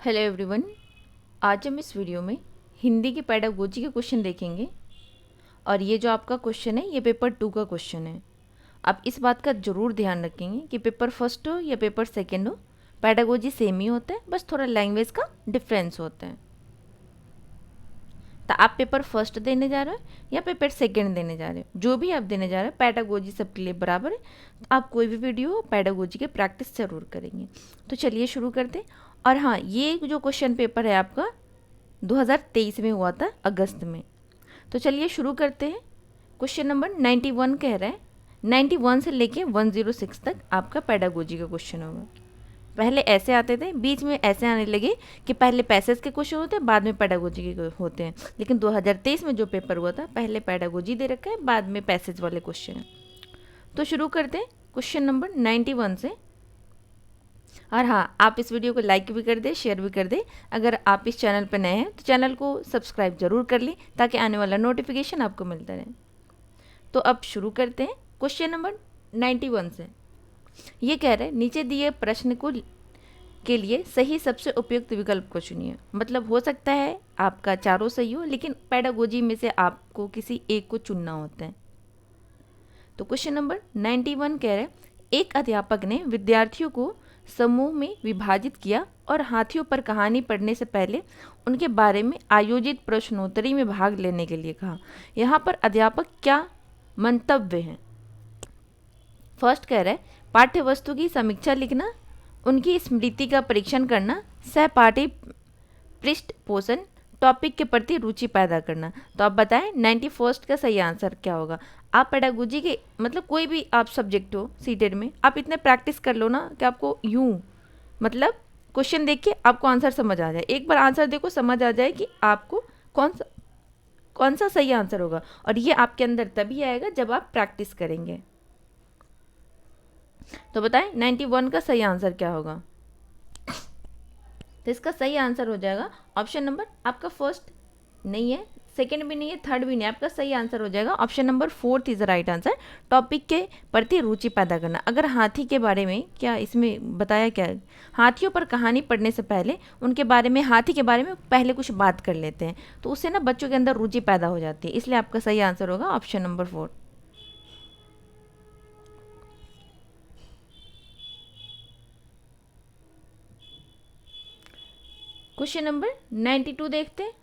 Hello everyone. आज हम इस वीडियो में हिंदी की पेडागोजी के क्वेश्चन देखेंगे और ये जो आपका क्वेश्चन है ये पेपर 2 का क्वेश्चन है। आप इस बात का ज़रूर ध्यान रखेंगे कि पेपर फर्स्ट हो या पेपर सेकंड हो, पेडागोजी सेम ही होता है, बस थोड़ा लैंग्वेज का डिफरेंस होता है। तो आप पेपर फर्स्ट देने जा रहे हो या पेपर सेकंड देने जा रहे हो, जो भी आप देने जा रहे हो पेडागोजी सबके लिए बराबर है। तो आप कोई भी वीडियो पेडागोजी के प्रैक्टिस ज़रूर करेंगे। तो चलिए शुरू करते हैं। और हाँ, ये जो क्वेश्चन पेपर है आपका 2023 में हुआ था अगस्त में। तो चलिए शुरू करते हैं। क्वेश्चन नंबर 91 कह रहा है 91 से लेके 106 तक आपका पेडागोजी का क्वेश्चन होगा। पहले ऐसे आते थे, बीच में ऐसे आने लगे कि पहले पैसेज के क्वेश्चन होते हैं, बाद में पेडागोजी के होते हैं। लेकिन 2023 में जो पेपर हुआ था पहले पेडागोजी दे रखा है, बाद में पैसेज वाले क्वेश्चन हैं। तो शुरू करते हैं क्वेश्चन नंबर 91 से। और हाँ, आप इस वीडियो को लाइक भी कर दें, शेयर भी कर दें। अगर आप इस चैनल पर नए हैं तो चैनल को सब्सक्राइब जरूर कर लें ताकि आने वाला नोटिफिकेशन आपको मिलता रहे। तो अब शुरू करते हैं क्वेश्चन नंबर 91 से। ये कह रहे हैं नीचे दिए प्रश्न को के लिए सही सबसे उपयुक्त विकल्प को चुनिए। मतलब हो सकता है आपका चारों सही हो, लेकिन पेडागोजी में से आपको किसी एक को चुनना होता है। तो क्वेश्चन नंबर 91 कह रहे हैं एक अध्यापक ने विद्यार्थियों को समूह में विभाजित किया और हाथियों पर कहानी पढ़ने से पहले उनके बारे में आयोजित प्रश्नोत्तरी में भाग लेने के लिए कहा। यहाँ पर अध्यापक क्या मंतव्य हैं? फर्स्ट कह रहा है पाठ्य वस्तु की समीक्षा लिखना, उनकी स्मृति का परीक्षण करना, सहपाठी पृष्ठ पोषण, टॉपिक के प्रति रुचि पैदा करना। तो आप बताएं 91 का सही आंसर क्या होगा। आप पेडागोजी के मतलब कोई भी आप सब्जेक्ट हो सीटेड में, आप इतने प्रैक्टिस कर लो ना कि आपको यूं मतलब क्वेश्चन देख के आपको आंसर समझ आ जाए। एक बार आंसर देखो, समझ आ जाए कि आपको कौन सा सही आंसर होगा। और ये आपके अंदर तभी आएगा जब आप प्रैक्टिस करेंगे। तो बताएं 91 का सही आंसर क्या होगा। तो इसका सही आंसर हो जाएगा ऑप्शन नंबर आपका फर्स्ट नहीं है, सेकंड भी नहीं है, थर्ड भी नहीं है। आपका सही आंसर हो जाएगा option number fourth is the right answer, topic के प्रति रुचि पैदा करना। अगर हाथी के बारे में क्या इसमें बताया क्या है, हाथियों पर कहानी पढ़ने से पहले उनके बारे में, हाथी के बारे में पहले कुछ बात कर लेते हैं, तो उससे ना बच्चों के अंदर रुचि पैदा हो जाती है। इसलिए आपका सही आंसर होगा ऑप्शन नंबर 4। क्वेश्चन नंबर 92 देखते हैं।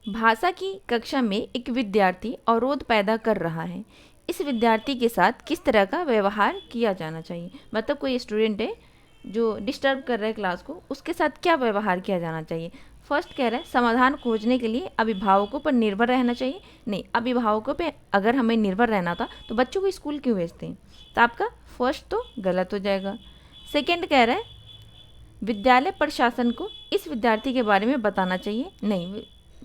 भाषा की कक्षा में एक विद्यार्थी अवरोध पैदा कर रहा है। इस विद्यार्थी के साथ किस तरह का व्यवहार किया जाना चाहिए? मतलब कोई स्टूडेंट है जो डिस्टर्ब कर रहा है क्लास को, उसके साथ क्या व्यवहार किया जाना चाहिए? फर्स्ट कह रहा है समाधान खोजने के लिए अभिभावकों पर निर्भर रहना चाहिए। नहीं, अभिभावकों पे अगर हमें निर्भर रहना था तो बच्चों को स्कूल क्यों भेजते हैं? तो आपका फर्स्ट तो गलत हो जाएगा। सेकेंड कह रहा है विद्यालय प्रशासन को इस विद्यार्थी के बारे में बताना चाहिए। नहीं,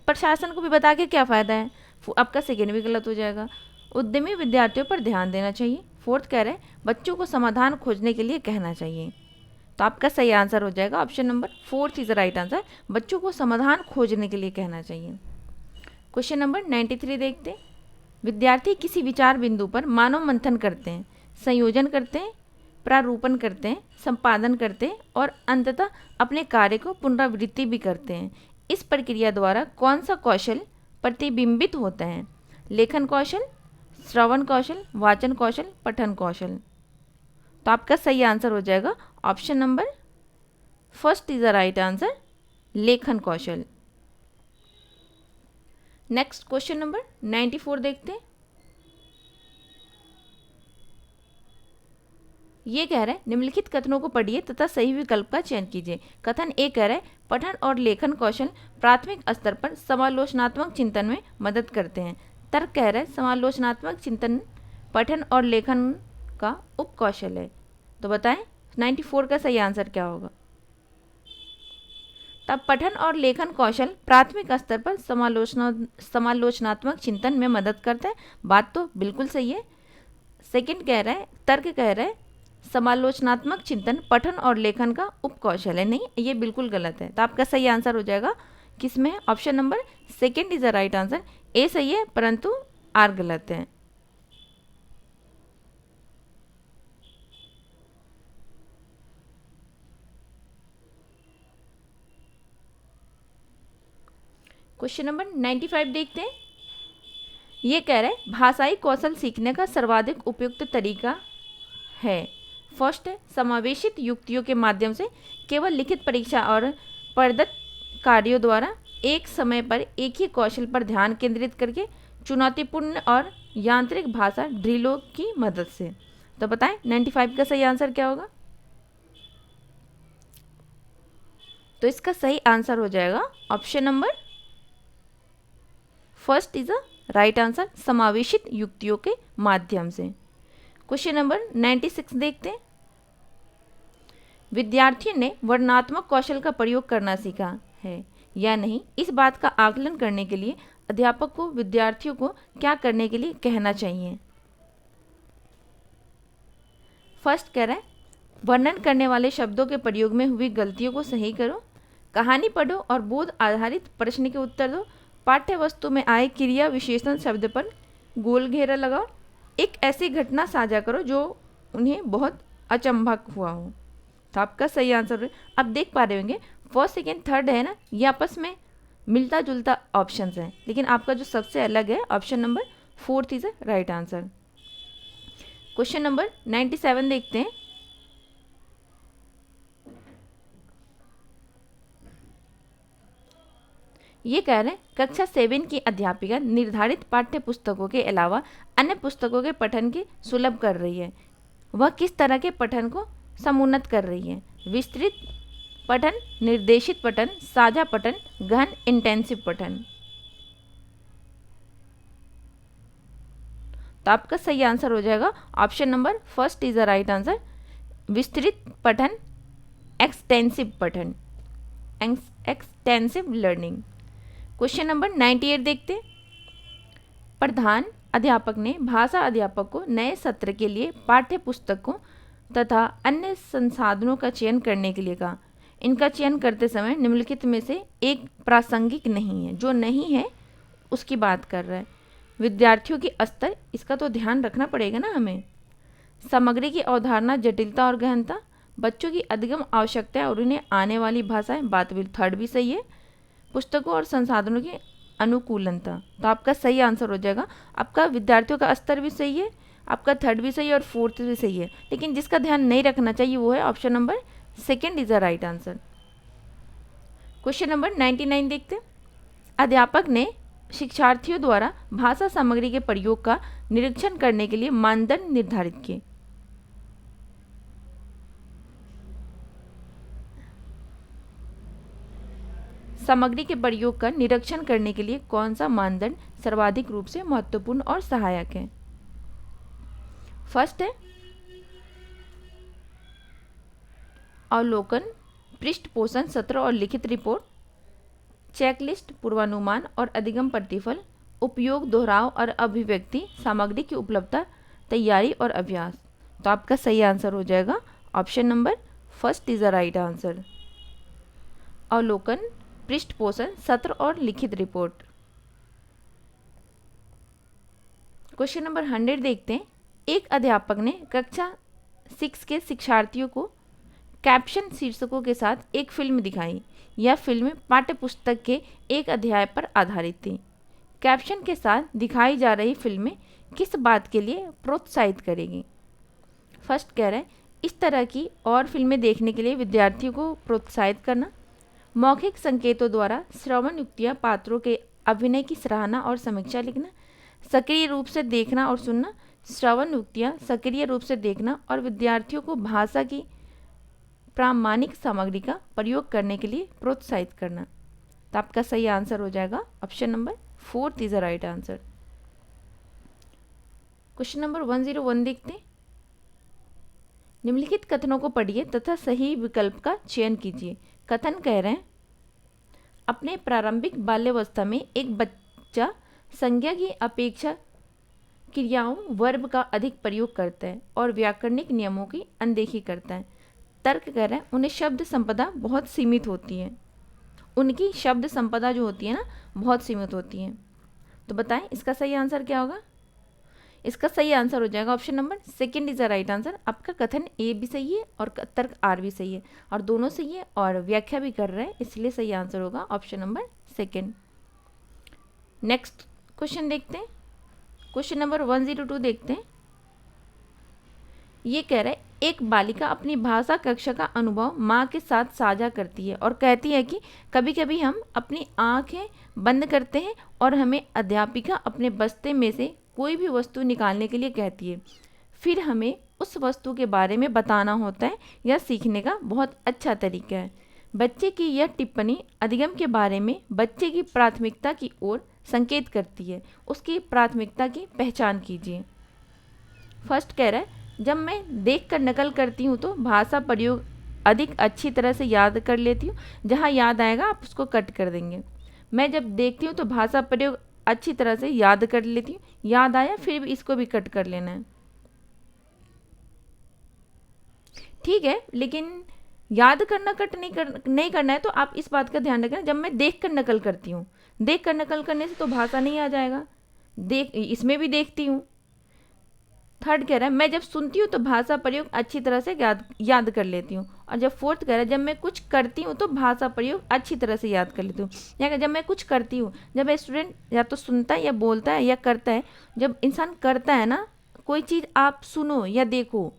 प्रशासन को भी बता के क्या फ़ायदा है? आपका सेकेंड भी गलत हो जाएगा। उद्यमी विद्यार्थियों पर ध्यान देना चाहिए। फोर्थ कह रहे हैं बच्चों को समाधान खोजने के लिए कहना चाहिए। तो आपका सही आंसर हो जाएगा option number fourth is the right answer, बच्चों को समाधान खोजने के लिए कहना चाहिए। क्वेश्चन नंबर 93 देखते हैं। विद्यार्थी किसी विचार बिंदु पर मानव मंथन करते हैं, संयोजन करते हैं, प्रारूपण करते हैं, संपादन करते हैं और अंततः अपने कार्य को पुनरावृत्ति भी करते हैं। इस प्रक्रिया द्वारा कौन सा कौशल प्रतिबिंबित होता है? लेखन कौशल, श्रवण कौशल, वाचन कौशल, पठन कौशल। तो आपका सही आंसर हो जाएगा option number first is the right answer, लेखन कौशल। नेक्स्ट क्वेश्चन नंबर 94 देखते हैं। ये कह रहा है निम्नलिखित कथनों को पढ़िए तथा सही विकल्प का चयन कीजिए। कथन ए कह रहा है पठन और लेखन कौशल प्राथमिक स्तर पर समालोचनात्मक चिंतन में मदद करते हैं। तर्क कह रहा है समालोचनात्मक चिंतन पठन और लेखन का उप कौशल है। तो बताएं 94 का सही आंसर क्या होगा। तब पठन और लेखन कौशल प्राथमिक स्तर पर समालोचनात्मक चिंतन में मदद करता है। बात तो बिल्कुल सही है। सेकंड कह रहा है, तर्क कह रहा है समालोचनात्मक चिंतन पठन और लेखन का उपकौशल है। नहीं, ये बिल्कुल गलत है। तो आपका सही आंसर हो जाएगा किसमें? Option number second is the right answer. A सही है परंतु आर गलत है। क्वेश्चन नंबर 95 देखते हैं। ये कह रहा है भाषाई कौशल सीखने का सर्वाधिक उपयुक्त तरीका है। फर्स्ट है समावेशित युक्तियों के माध्यम से केवल लिखित परीक्षा और प्रदत्त कार्यों द्वारा एक समय पर एक ही कौशल पर ध्यान केंद्रित करके चुनौतीपूर्ण और यांत्रिक भाषा ड्रिलों की मदद से। तो बताएं 95 का सही आंसर क्या होगा। तो इसका सही आंसर हो जाएगा option number first is a right answer, समावेशित युक्तियों के माध्यम से। क्वेश्चन नंबर 96 देखते हैं। विद्यार्थियों ने वर्णनात्मक कौशल का प्रयोग करना सीखा है या नहीं, इस बात का आकलन करने के लिए अध्यापक को विद्यार्थियों को क्या करने के लिए कहना चाहिए। फर्स्ट कह रहा है वर्णन करने वाले शब्दों के प्रयोग में हुई गलतियों को सही करो, कहानी पढ़ो और बोध आधारित प्रश्न के उत्तर दो, पाठ्य वस्तु में आए क्रिया विशेषण शब्द पर गोल घेरा लगाओ, एक ऐसी घटना साझा करो जो उन्हें बहुत अचंभा हुआ हो। तो आपका सही आंसर है। अब देख पा रहे होंगे फर्स्ट सेकेंड थर्ड है ना, ये आपस में मिलता जुलता ऑप्शन है, लेकिन आपका जो सबसे अलग है option number fourth is a right answer. Question number 97 देखते हैं। ये कह रहे हैं कक्षा 7 की अध्यापिका निर्धारित पाठ्य पुस्तकों के अलावा अन्य पुस्तकों के पठन के सुलभ कर रही है। वह किस तरह के पठन को समुन्नत कर रही है। विस्तृत पठन, निर्देशित पठन, साझा पठन, गहन इंटेंसिव पठन। तो आपका सही आंसर हो जाएगा option number first is the right answer, विस्तृत पठन, एक्सटेंसिव पठन, एक्सटेंसिव लर्निंग। क्वेश्चन नंबर 98 देखते। प्रधान अध्यापक ने भाषा अध्यापक को नए सत्र के लिए पाठ्य पुस्तकों तथा अन्य संसाधनों का चयन करने के लिए कहा। इनका चयन करते समय निम्नलिखित में से एक प्रासंगिक नहीं है। जो नहीं है उसकी बात कर रहा है। विद्यार्थियों की स्तर, इसका तो ध्यान रखना पड़ेगा ना हमें। सामग्री की अवधारणा, जटिलता और गहनता, बच्चों की अधिगम आवश्यकता और उन्हें आने वाली भाषाएं, बात भी थर्ड भी सही है। पुस्तकों और संसाधनों की अनुकूलनता। तो आपका सही आंसर हो जाएगा। आपका विद्यार्थियों का स्तर भी सही है, आपका थर्ड भी सही है और फोर्थ भी सही है, लेकिन जिसका ध्यान नहीं रखना चाहिए वो है option number second is the right answer. Question number 99 देखते। अध्यापक ने शिक्षार्थियों द्वारा भाषा सामग्री के प्रयोग का निरीक्षण करने के लिए मानदंड निर्धारित किए। सामग्री के प्रयोग का निरीक्षण करने के लिए कौन सा मानदंड सर्वाधिक रूप से महत्वपूर्ण और सहायक है। फर्स्ट है अवलोकन, पृष्ठपोषण, सत्र और लिखित रिपोर्ट, चेकलिस्ट, पूर्वानुमान और अधिगम प्रतिफल, उपयोग, दोहराव और अभिव्यक्ति, सामग्री की उपलब्धता, तैयारी और अभ्यास। तो आपका सही आंसर हो जाएगा option number first is the right answer, अवलोकन, पृष्ठपोषण, सत्र और लिखित रिपोर्ट। क्वेश्चन नंबर 100 देखते हैं। एक अध्यापक ने कक्षा 6 के शिक्षार्थियों को कैप्शन शीर्षकों के साथ एक फिल्म दिखाई। यह फिल्म पाठ्य पुस्तक के एक अध्याय पर आधारित थी। कैप्शन के साथ दिखाई जा रही फिल्में किस बात के लिए प्रोत्साहित करेगी। फर्स्ट कह रहे हैं इस तरह की और फिल्में देखने के लिए विद्यार्थियों को प्रोत्साहित करना, मौखिक संकेतों द्वारा श्रवण युक्तियाँ, पात्रों के अभिनय की सराहना और समीक्षा लिखना, सक्रिय रूप से देखना और सुनना, श्रवण युक्तियाँ, सक्रिय रूप से देखना और विद्यार्थियों को भाषा की प्रामाणिक सामग्री का प्रयोग करने के लिए प्रोत्साहित करना। तो आपका सही आंसर हो जाएगा option number fourth is the right answer. Question number 101 देखते हैं। निम्नलिखित कथनों को पढ़िए तथा सही विकल्प का चयन कीजिए। कथन कह रहे हैं अपने प्रारंभिक बाल्यावस्था में एक बच्चा संज्ञा की अपेक्षा क्रियाओं, वर्ब का अधिक प्रयोग करता है और व्याकरणिक नियमों की अनदेखी करता है। तर्क कह रहे हैं उन्हें शब्द संपदा बहुत सीमित होती है। उनकी शब्द संपदा जो होती है ना बहुत सीमित होती है। तो बताएं इसका सही आंसर क्या होगा। इसका सही आंसर हो जाएगा option number second is the right answer. आपका कथन ए भी सही है और तर्क आर भी सही है और दोनों सही है और व्याख्या भी कर रहे हैं, इसलिए सही आंसर होगा option number second. Next question देखते हैं, क्वेश्चन नंबर 102 देखते हैं। ये कह रहा है एक बालिका अपनी भाषा कक्षा का अनुभव माँ के साथ साझा करती है और कहती है कि कभी कभी हम अपनी आंखें बंद करते हैं और हमें अध्यापिका अपने बस्ते में से कोई भी वस्तु निकालने के लिए कहती है, फिर हमें उस वस्तु के बारे में बताना होता है। यह सीखने का बहुत अच्छा तरीका है। बच्चे की यह टिप्पणी अधिगम के बारे में बच्चे की प्राथमिकता की ओर संकेत करती है। उसकी प्राथमिकता की पहचान कीजिए। फर्स्ट कह रहा है जब मैं देखकर नकल करती हूँ तो भाषा प्रयोग अधिक अच्छी तरह से याद कर लेती हूँ। जहाँ याद आएगा आप उसको कट कर देंगे। मैं जब देखती हूँ तो भाषा प्रयोग अच्छी तरह से याद कर लेती हूँ। याद आया फिर भी इसको भी कट कर लेना है, ठीक है। लेकिन याद करना कट नहीं करना है, तो आप इस बात का ध्यान रखना। जब मैं देख कर नकल करती हूँ, देख कर नकल करने से तो भाषा नहीं आ जाएगा, इसमें भी देखती हूँ। थर्ड कह रहा है मैं जब सुनती हूँ तो भाषा प्रयोग अच्छी तरह से याद कर लेती हूँ। और जब फोर्थ कह रहा है जब मैं कुछ करती हूँ तो भाषा प्रयोग अच्छी तरह से याद कर लेती हूँ। या जब मैं कुछ करती हूँ, जब स्टूडेंट या तो सुनता है या बोलता है या करता है, जब इंसान करता है ना कोई चीज़, आप सुनो या देखो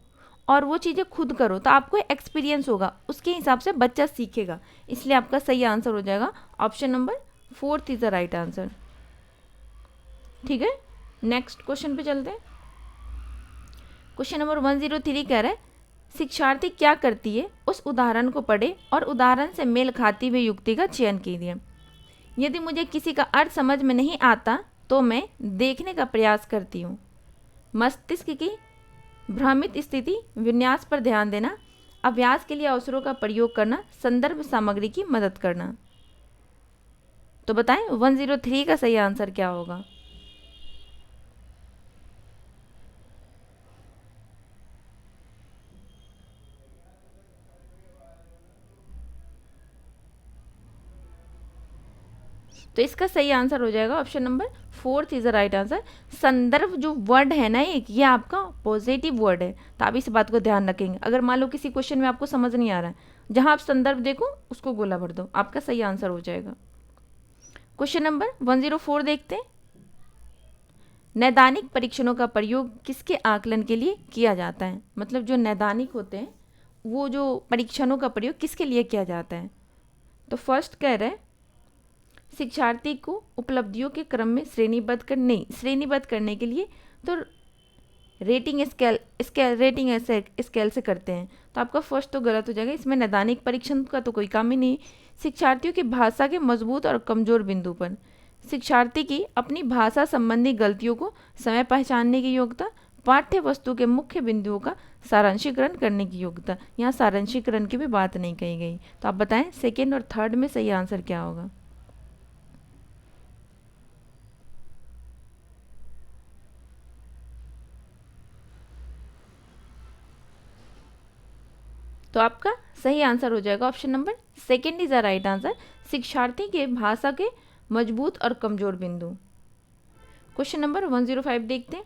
और वो चीज़ें खुद करो तो आपको एक्सपीरियंस होगा, उसके हिसाब से बच्चा सीखेगा। इसलिए आपका सही आंसर हो जाएगा option number 4 is the right answer, ठीक है। नेक्स्ट क्वेश्चन पे चलते हैं। क्वेश्चन नंबर 103 कह रहा है शिक्षार्थी क्या करती है, उस उदाहरण को पढ़े और उदाहरण से मेल खाती हुई युक्ति का चयन कीजिए। यदि मुझे किसी का अर्थ समझ में नहीं आता तो मैं देखने का प्रयास करती हूँ। मस्तिष्क की भ्रमित स्थिति विन्यास पर ध्यान देना, अभ्यास के लिए अवसरों का प्रयोग करना, संदर्भ सामग्री की मदद करना। तो बताएं 103 का सही आंसर क्या होगा। तो इसका सही आंसर हो जाएगा option number 4 is the right answer. संदर्भ जो वर्ड है ना एक, ये आपका पॉजिटिव वर्ड है, तो आप इस बात को ध्यान रखेंगे। अगर मान लो किसी क्वेश्चन में आपको समझ नहीं आ रहा है, जहां आप संदर्भ देखो उसको गोला भर दो, आपका सही आंसर हो जाएगा। क्वेश्चन नंबर 104 देखते हैं। नैदानिक परीक्षणों का प्रयोग किसके आकलन के लिए किया जाता है। मतलब जो नैदानिक होते हैं वो जो परीक्षणों का प्रयोग किसके लिए किया जाता है। तो फर्स्ट कह रहे हैं शिक्षार्थी को उपलब्धियों के क्रम में श्रेणीबद्ध करने के लिए तो रेटिंग स्केल से करते हैं। तो आपका फर्स्ट तो गलत हो जाएगा, इसमें नैदानिक परीक्षण का तो कोई काम ही नहीं। शिक्षार्थियों की भाषा के मजबूत और कमजोर बिंदु पर शिक्षार्थी की अपनी भाषा संबंधी गलतियों को समय पहचानने की योग्यता, पाठ्य वस्तु के मुख्य बिंदुओं का सारांशीकरण करने की योग्यता। यहाँ सारांशीकरण की भी बात नहीं कही गई। तो आप बताएं सेकेंड और थर्ड में सही आंसर क्या होगा। तो आपका सही आंसर हो जाएगा option number second is the right answer. शिक्षार्थी के भाषा के मजबूत और कमजोर बिंदु। क्वेश्चन नंबर 105 देखते हैं।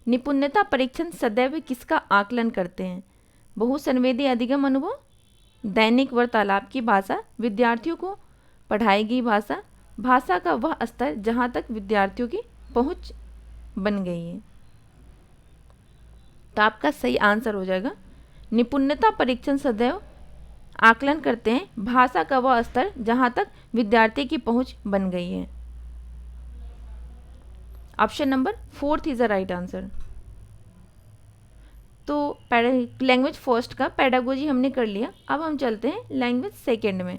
निपुणता परीक्षण सदैव किसका आकलन करते हैं। बहुसंवेदी अधिगम अनुभव, दैनिक वार्तालाप की भाषा, विद्यार्थियों को पढ़ाई गई भाषा, भाषा का वह स्तर जहाँ तक विद्यार्थियों की पहुँच बन गई है। तो आपका सही आंसर हो जाएगा निपुणता परीक्षण सदैव आकलन करते हैं भाषा का वह स्तर जहां तक विद्यार्थी की पहुंच बन गई है। Option number 4 is the right answer. तो लैंग्वेज फर्स्ट का पेडागोजी हमने कर लिया, अब हम चलते हैं लैंग्वेज सेकेंड में।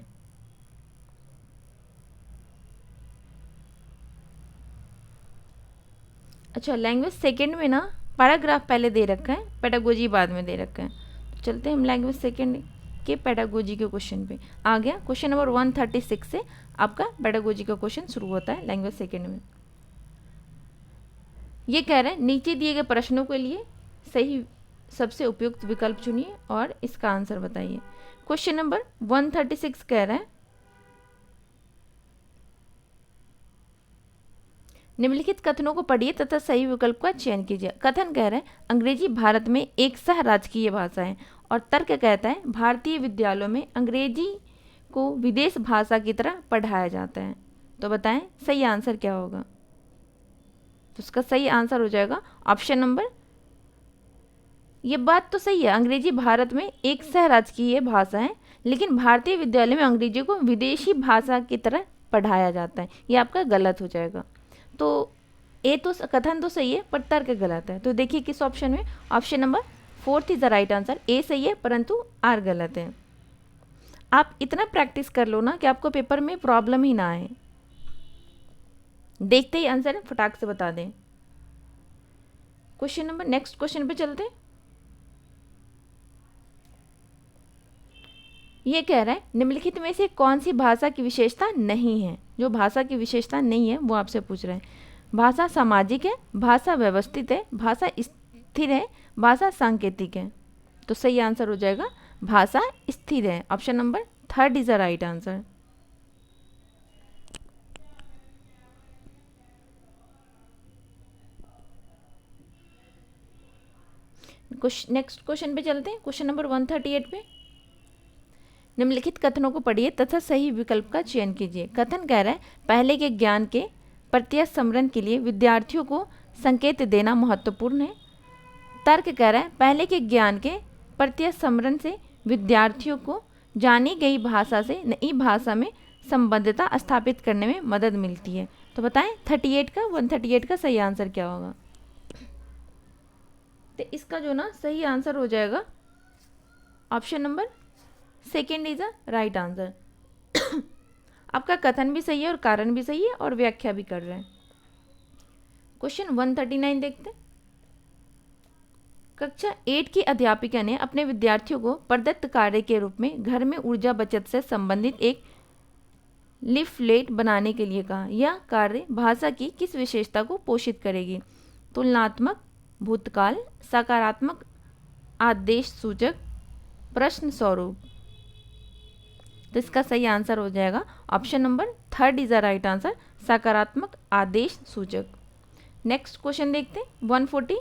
अच्छा, लैंग्वेज सेकेंड में ना पैराग्राफ पहले दे रखा है, पेडागोजी बाद में दे रखा है। तो चलते हैं हम लैंग्वेज सेकेंड के पेडागोजी के क्वेश्चन पे। आ गया क्वेश्चन नंबर 136 से आपका पेडागोजी का क्वेश्चन शुरू होता है लैंग्वेज सेकेंड में। ये कह रहे हैं नीचे दिए गए प्रश्नों के लिए सही सबसे उपयुक्त विकल्प चुनिए और इसका आंसर बताइए। क्वेश्चन नंबर 136 कह रहा है निम्नलिखित कथनों को पढ़िए तथा सही विकल्प का चयन कीजिए। कथन कह रहे हैं अंग्रेजी भारत में एक सह राजकीय भाषा है, और तर्क कहता है भारतीय विद्यालयों में अंग्रेजी को विदेश भाषा की तरह पढ़ाया जाता है। तो बताएं सही आंसर क्या होगा। तो उसका सही आंसर हो जाएगा ऑप्शन नंबर। ये बात तो सही है, अंग्रेजी भारत में एक सह राजकीय भाषा है, लेकिन भारतीय विद्यालय में अंग्रेजी को विदेशी भाषा की तरह पढ़ाया जाता है। ये आपका गलत हो जाएगा। तो ए तो कथन तो सही है पर तर्क गलत है। तो देखिए किस ऑप्शन में, option number 4 is the right answer. A सही है परंतु आर गलत है। आप इतना प्रैक्टिस कर लो ना कि आपको पेपर में प्रॉब्लम ही ना आए। देखते ही आंसर फटाक से बता दें। क्वेश्चन नंबर, नेक्स्ट क्वेश्चन पे चलते हैं। ये कह रहा है निम्नलिखित में से कौन सी भाषा की विशेषता नहीं है। जो भाषा की विशेषता नहीं है वो आपसे पूछ रहे हैं। भाषा सामाजिक है, भाषा व्यवस्थित है, भाषा स्थिर है, भाषा सांकेतिक है। तो सही आंसर हो जाएगा भाषा स्थिर है। Option number 3 is the right answer. Next question पे चलते हैं। क्वेश्चन नंबर 138 पे निम्नलिखित कथनों को पढ़िए तथा सही विकल्प का चयन कीजिए। कथन कह रहा है पहले के ज्ञान के प्रत्यक्ष स्मरण के लिए विद्यार्थियों को संकेत देना महत्वपूर्ण है। तर्क कह रहा है पहले के ज्ञान के प्रत्यक्ष स्मरण से विद्यार्थियों को जानी गई भाषा से नई भाषा में संबद्धता स्थापित करने में मदद मिलती है। तो बताएं 138 का सही आंसर क्या होगा। तो इसका जो ना सही आंसर हो जाएगा option number 2 is a right answer. आपका कथन भी सही है और कारण भी सही है और व्याख्या भी कर रहे हैं। क्वेश्चन 139 देखते हैं। कक्षा 8 की अध्यापिका ने अपने विद्यार्थियों को प्रदत्त कार्य के रूप में घर में ऊर्जा बचत से संबंधित एक लीफलेट बनाने के लिए कहा। यह कार्य भाषा की किस विशेषता को पोषित करेगी। तुलनात्मक, भूतकाल, सकारात्मक आदेश सूचक, प्रश्न स्वरूप। तो इसका सही आंसर हो जाएगा option number 3 is the right answer, सकारात्मक आदेश सूचक। नेक्स्ट क्वेश्चन देखते हैं 140।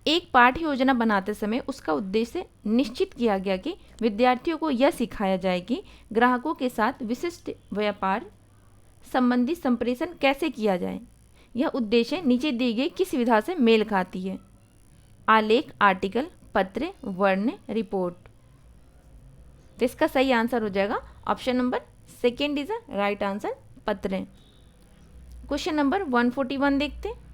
एक पाठ्य योजना बनाते समय उसका उद्देश्य निश्चित किया गया कि विद्यार्थियों को यह सिखाया जाए कि ग्राहकों के साथ विशिष्ट व्यापार संबंधी संप्रेषण कैसे किया जाए। यह उद्देश्य नीचे दी गई किस विधा से मेल खाती है। आलेख, आर्टिकल, पत्र, वर्ण, रिपोर्ट। तो इसका सही आंसर हो जाएगा option number 2 is the right answer, पत्र। क्वेश्चन नंबर 141 देखते हैं।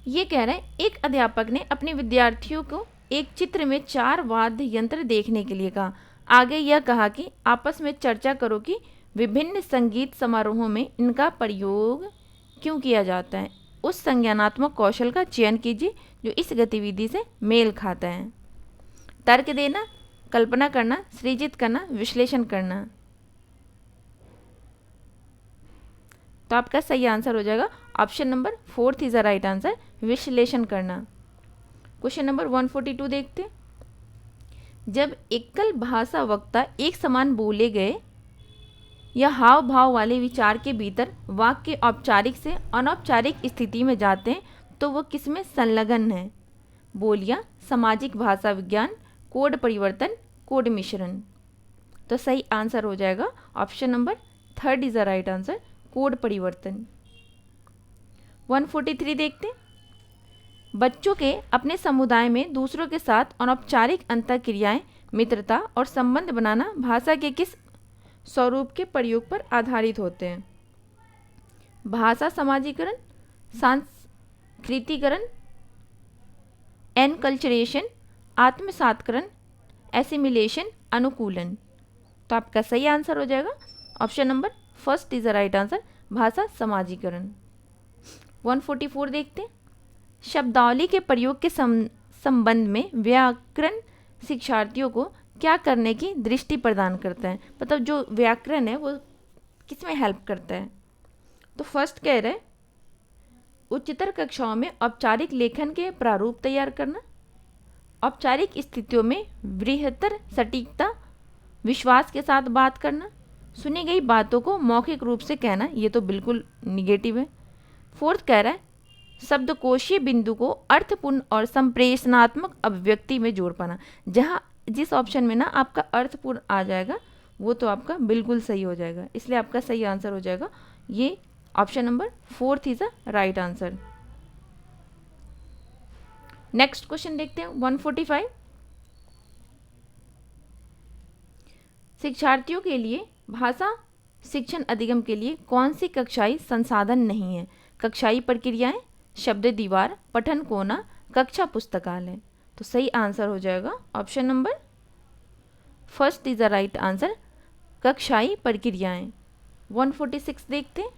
ये कह रहे हैं एक अध्यापक ने अपने विद्यार्थियों को एक चित्र में 4 वाद्य यंत्र देखने के लिए कहा। आगे यह कहा कि आपस में चर्चा करो कि विभिन्न संगीत समारोहों में इनका प्रयोग क्यों किया जाता है। उस संज्ञानात्मक कौशल का चयन कीजिए जो इस गतिविधि से मेल खाता है। तर्क देना, कल्पना करना, सृजित करना, विश्लेषण करना। तो आपका सही आंसर हो जाएगा option number 4 is the right answer, विश्लेषण करना। क्वेश्चन नंबर 142 देखते हैं। जब एकल भाषा वक्ता एक समान बोले गए या हाव भाव वाले विचार के भीतर वाक्य औपचारिक से अनौपचारिक स्थिति में जाते हैं तो वह किसमें संलग्न है। बोलियां, सामाजिक भाषा विज्ञान, कोड परिवर्तन, कोड मिश्रण। तो सही आंसर हो जाएगा option number 3 is the right answer, code परिवर्तन। 143 देखते हैं। बच्चों के अपने समुदाय में दूसरों के साथ अनौपचारिक अंतःक्रियाएं, मित्रता और संबंध बनाना भाषा के किस स्वरूप के प्रयोग पर आधारित होते हैं। भाषा समाजीकरण, सांस्कृतिकरण, एनकल्चरेशन, आत्मसात्करण, एसिमिलेशन, अनुकूलन। तो आपका सही आंसर हो जाएगा option number 1 is the right answer, भाषा समाजीकरण। 144 देखते हैं। शब्दावली के प्रयोग के संबंध में व्याकरण शिक्षार्थियों को क्या करने की दृष्टि प्रदान करता है। मतलब जो व्याकरण है वो किस में हेल्प करता है। तो फर्स्ट कह रहे हैं उच्चतर कक्षाओं में औपचारिक लेखन के प्रारूप तैयार करना, औपचारिक स्थितियों में बृहत्तर सटीकता विश्वास के साथ बात करना, सुनी गई बातों को मौखिक रूप से कहना, ये तो बिल्कुल निगेटिव है। फोर्थ कह रहा है शब्दकोशीय बिंदु को अर्थपूर्ण और संप्रेषणात्मक अभिव्यक्ति में जोड़ पाना। जहाँ जिस ऑप्शन में ना आपका अर्थपूर्ण आ जाएगा वो तो आपका बिल्कुल सही हो जाएगा, इसलिए आपका सही आंसर हो जाएगा ये option number 4 is the right answer. Next question देखते हैं 145। शिक्षार्थियों के लिए भाषा शिक्षण अधिगम के लिए कौन सी कक्षाई संसाधन नहीं है? कक्षाई प्रक्रियाएं, शब्द दीवार, पठन कोना, कक्षा पुस्तकालय। तो सही आंसर हो जाएगा option number first is the right answer, कक्षाई प्रक्रियाएं। 146 देखते हैं।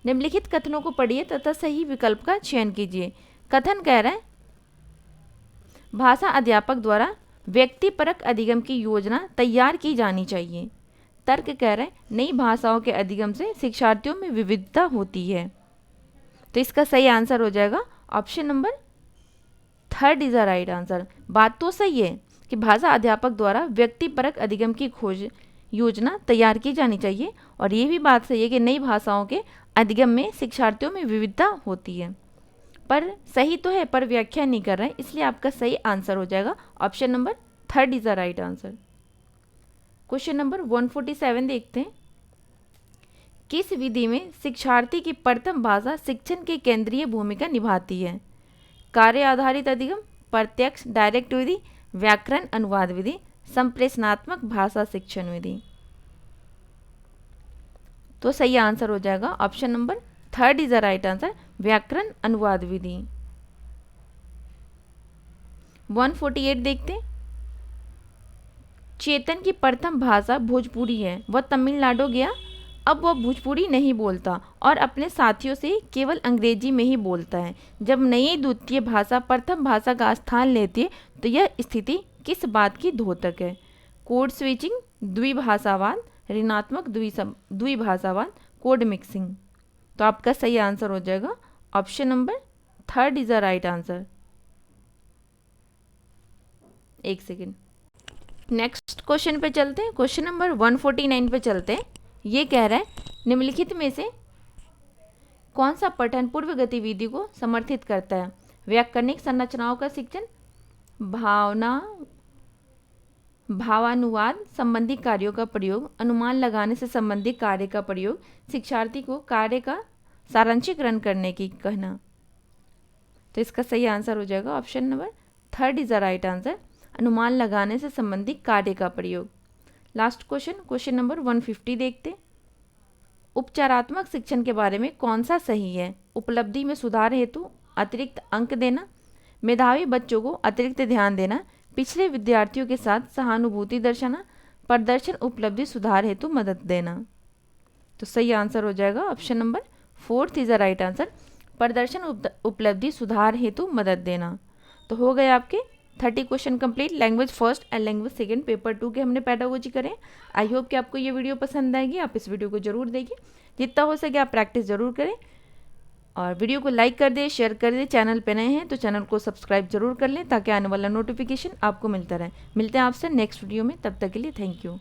निम्नलिखित कथनों को पढ़िए तथा सही विकल्प का चयन कीजिए। कथन कह रहा है भाषा अध्यापक द्वारा व्यक्तिपरक अधिगम की योजना तैयार की जानी चाहिए। तर्क कह रहे हैं नई भाषाओं के अधिगम से शिक्षार्थियों में विविधता होती है। तो इसका सही आंसर हो जाएगा option number third is the right answer. बात तो सही है कि भाषा अध्यापक द्वारा व्यक्तिपरक अधिगम की खोज योजना तैयार की जानी चाहिए, और ये भी बात सही है कि नई भाषाओं के अधिगम में शिक्षार्थियों में विविधता होती है। पर सही तो है पर व्याख्या नहीं कर रहे हैं, इसलिए आपका सही आंसर हो जाएगा option number third is the right answer. Question number 147 देखते हैं। किस विधि में शिक्षार्थी की प्रथम भाषा शिक्षण की केंद्रीय भूमिका निभाती है? कार्य आधारित अधिगम, प्रत्यक्ष डायरेक्ट विधि, व्याकरण अनुवाद विधि, संप्रेषणात्मक भाषा शिक्षण विधि। तो सही आंसर हो जाएगा option number third is the right answer, व्याकरण अनुवाद विधि। 148 देखते हैं। चेतन की प्रथम भाषा भोजपुरी है, वह तमिलनाडु गया, अब वह भोजपुरी नहीं बोलता और अपने साथियों से केवल अंग्रेजी में ही बोलता है। जब नई द्वितीय भाषा प्रथम भाषा का स्थान लेती है तो यह स्थिति किस बात की द्योतक है? कोड स्विचिंग, द्विभाषावाद, ऋणात्मक द्विभाषावाद, कोड मिक्सिंग। तो आपका सही आंसर हो जाएगा option number third is the right answer. एक सेकेंड, नेक्स्ट क्वेश्चन पे चलते हैं। क्वेश्चन नंबर 149 पे चलते हैं। ये कह रहा है निम्नलिखित में से कौन सा पठन पूर्व गतिविधि को समर्थित करता है? व्याकरणिक संरचनाओं का शिक्षण, भावानुवाद संबंधी कार्यों का प्रयोग, अनुमान लगाने से संबंधित कार्य का प्रयोग, शिक्षार्थी को कार्य का सारांशीकरण करने की कहना। तो इसका सही आंसर हो जाएगा option number third is the right answer, अनुमान लगाने से संबंधित कार्य का प्रयोग। लास्ट क्वेश्चन, क्वेश्चन नंबर 150 देखते। उपचारात्मक शिक्षण के बारे में कौन सा सही है? उपलब्धि में सुधार हेतु अतिरिक्त अंक देना, मेधावी बच्चों को अतिरिक्त ध्यान देना, पिछले विद्यार्थियों के साथ सहानुभूति दर्शाना, प्रदर्शन उपलब्धि सुधार हेतु मदद देना। तो सही आंसर हो जाएगा option number fourth is the right answer, प्रदर्शन उपलब्धि सुधार हेतु मदद देना। तो हो गए आपके 30 question complete. Language first and language second paper 2 के हमने पेडागोजी करें। आई होप कि आपको ये वीडियो पसंद आएगी। आप इस वीडियो को जरूर देखिए, जितना हो सके आप प्रैक्टिस जरूर करें, और वीडियो को लाइक कर दें, शेयर कर दें। चैनल पे नए हैं तो चैनल को सब्सक्राइब जरूर कर लें ताकि आने वाला नोटिफिकेशन आपको मिलता रहे। मिलते हैं आपसे नेक्स्ट वीडियो में, तब तक के लिए थैंक यू।